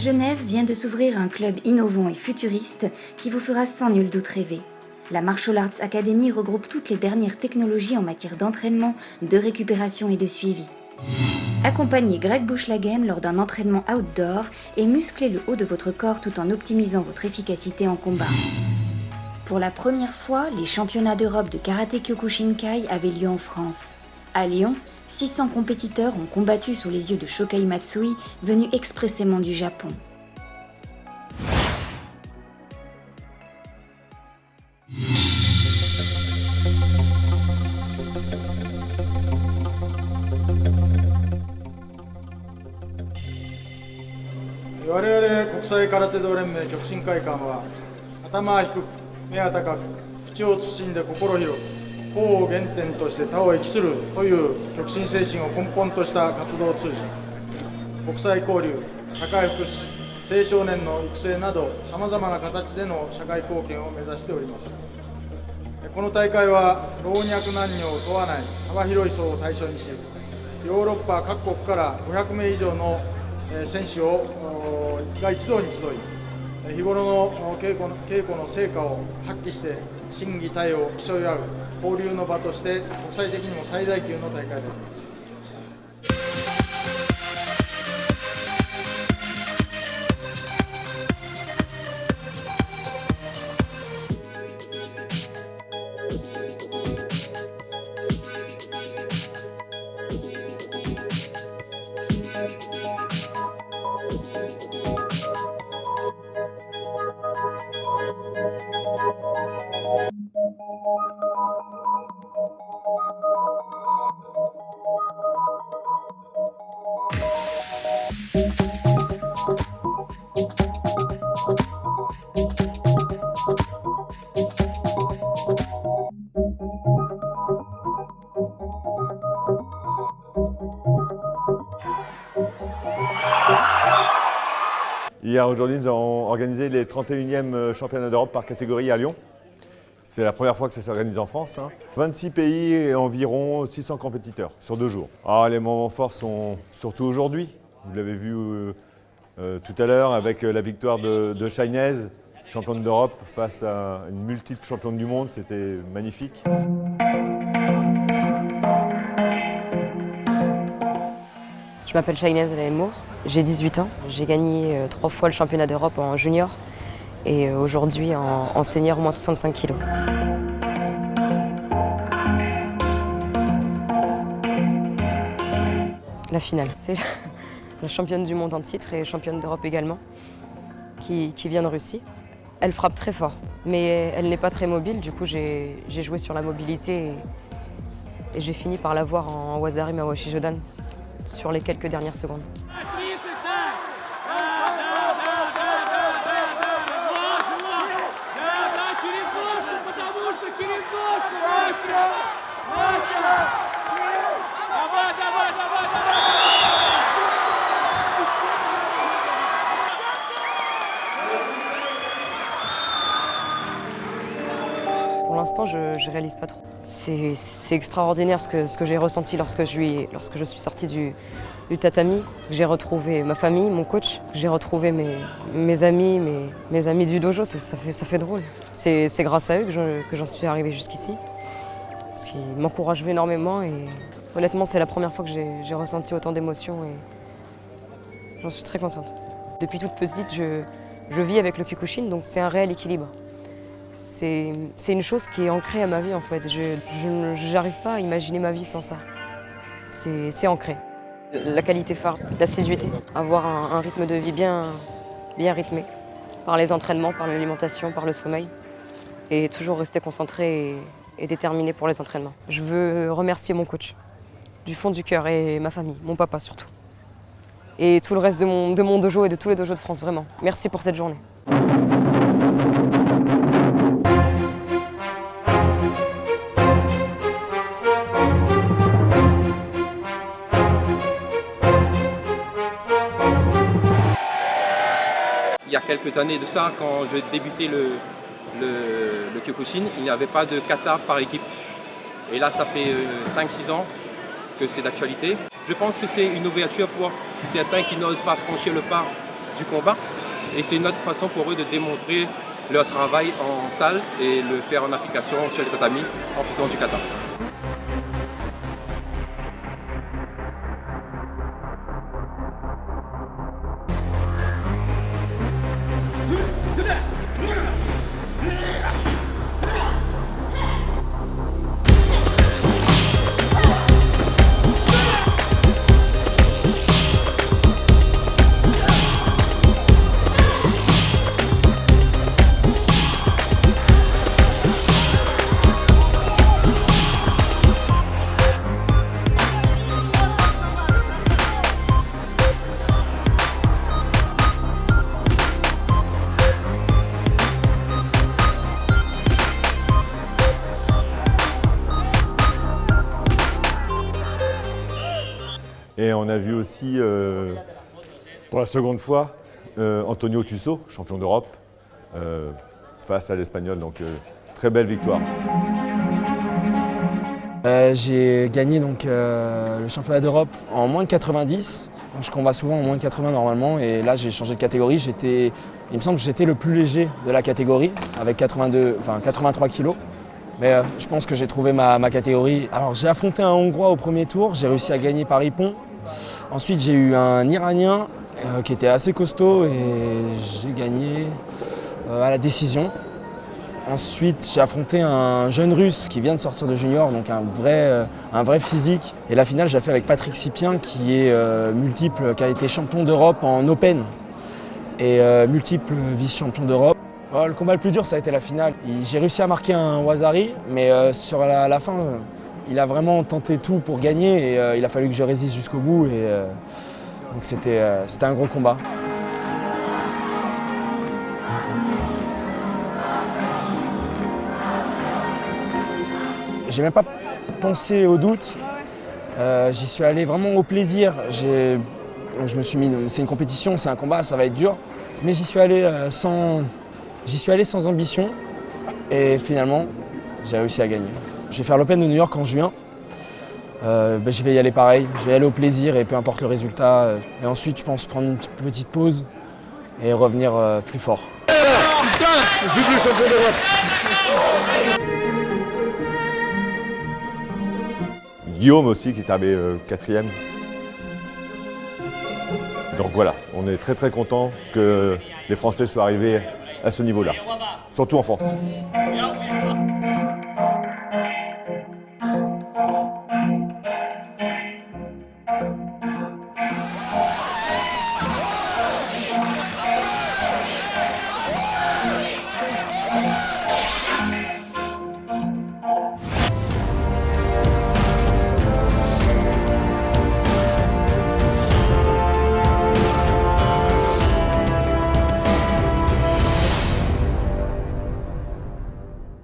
Genève vient de s'ouvrir un club innovant et futuriste qui vous fera sans nul doute rêver. La Martial Arts Academy regroupe toutes les dernières technologies en matière d'entraînement, de récupération et de suivi. Accompagnez Greg Bouchlaghem lors d'un entraînement outdoor et musclez le haut de votre corps tout en optimisant votre efficacité en combat. Pour la première fois, les championnats d'Europe de karaté Kyokushinkai avaient lieu en France. À Lyon, 600 compétiteurs ont combattu sous les yeux de Shokai Matsui, venu expressément du Japon. Hier, aujourd'hui, nous avons organisé les 31e championnats d'Europe par catégorie à Lyon. C'est la première fois que ça s'organise en France. 26 pays et environ 600 compétiteurs sur 2 jours. Alors, les moments forts sont surtout aujourd'hui. Vous l'avez vu tout à l'heure avec la victoire de Chahinez, championne d'Europe, face à une multiple championne du monde. C'était magnifique. Je m'appelle Chahinez Moore, j'ai 18 ans. J'ai gagné 3 fois le championnat d'Europe en junior et aujourd'hui en senior moins 65 kg. La finale, c'est la championne du monde en titre et championne d'Europe également, qui vient de Russie. Elle frappe très fort, mais elle n'est pas très mobile, du coup j'ai joué sur la mobilité et j'ai fini par l'avoir en Wazari Mawashi Jodan sur les quelques dernières secondes. Pour l'instant, je ne réalise pas trop. C'est extraordinaire ce que j'ai ressenti lorsque je suis sortie du tatami. J'ai retrouvé ma famille, mon coach, j'ai retrouvé mes amis, mes amis du dojo. Ça fait drôle. C'est grâce à eux que j'en suis arrivée jusqu'ici. Parce qu'ils m'encouragent énormément et honnêtement, c'est la première fois que j'ai ressenti autant d'émotions et j'en suis très contente. Depuis toute petite, je vis avec le Kyokushin, donc c'est un réel équilibre. C'est une chose qui est ancrée à ma vie en fait. Je n'arrive pas à imaginer ma vie sans ça. C'est ancré. La qualité phare, l'assiduité. Avoir un rythme de vie bien rythmé. Par les entraînements, par l'alimentation, par le sommeil. Et toujours rester concentré et déterminé pour les entraînements. Je veux remercier mon coach, du fond du cœur, et ma famille, mon papa surtout. Et tout le reste de mon dojo et de tous les dojos de France, vraiment. Merci pour cette journée. Il y a quelques années de ça, quand je débutais le Kyokushin, il n'y avait pas de kata par équipe. Et là, ça fait 5-6 ans que c'est d'actualité. Je pense que c'est une ouverture pour certains qui n'osent pas franchir le pas du combat. Et c'est une autre façon pour eux de démontrer leur travail en salle et le faire en application sur les tatamis en faisant du kata. Et on a vu aussi, pour la seconde fois, Antonio Tusso, champion d'Europe, face à l'Espagnol. Donc, très belle victoire. J'ai gagné donc, le championnat d'Europe en moins de 90. Je combats souvent en moins de 80 normalement. Et là, j'ai changé de catégorie. Il me semble que j'étais le plus léger de la catégorie, avec 83 kilos. Mais je pense que j'ai trouvé ma catégorie. Alors j'ai affronté un Hongrois au premier tour, j'ai réussi à gagner par ippon. Ensuite j'ai eu un Iranien qui était assez costaud et j'ai gagné à la décision. Ensuite j'ai affronté un jeune Russe qui vient de sortir de junior, donc un vrai physique. Et la finale j'ai fait avec Patrick Sipien qui est qui a été champion d'Europe en Open et multiple vice-champion d'Europe. Le combat le plus dur, ça a été la finale. J'ai réussi à marquer un Wazari, mais sur la fin, il a vraiment tenté tout pour gagner et il a fallu que je résiste jusqu'au bout. Donc c'était un gros combat. J'ai même pas pensé au doute. J'y suis allé vraiment au plaisir. Je me suis mis, c'est une compétition, c'est un combat, ça va être dur. Mais j'y suis allé sans ambition et finalement, j'ai réussi à gagner. Je vais faire l'Open de New York en juin. Je vais y aller pareil, je vais y aller au plaisir et peu importe le résultat. Et ensuite, je pense prendre une petite pause et revenir plus fort. Double champion d'Europe. Guillaume aussi qui est arrivé 4e. Donc voilà, on est très content que les Français soient arrivés à ce niveau-là, surtout en France.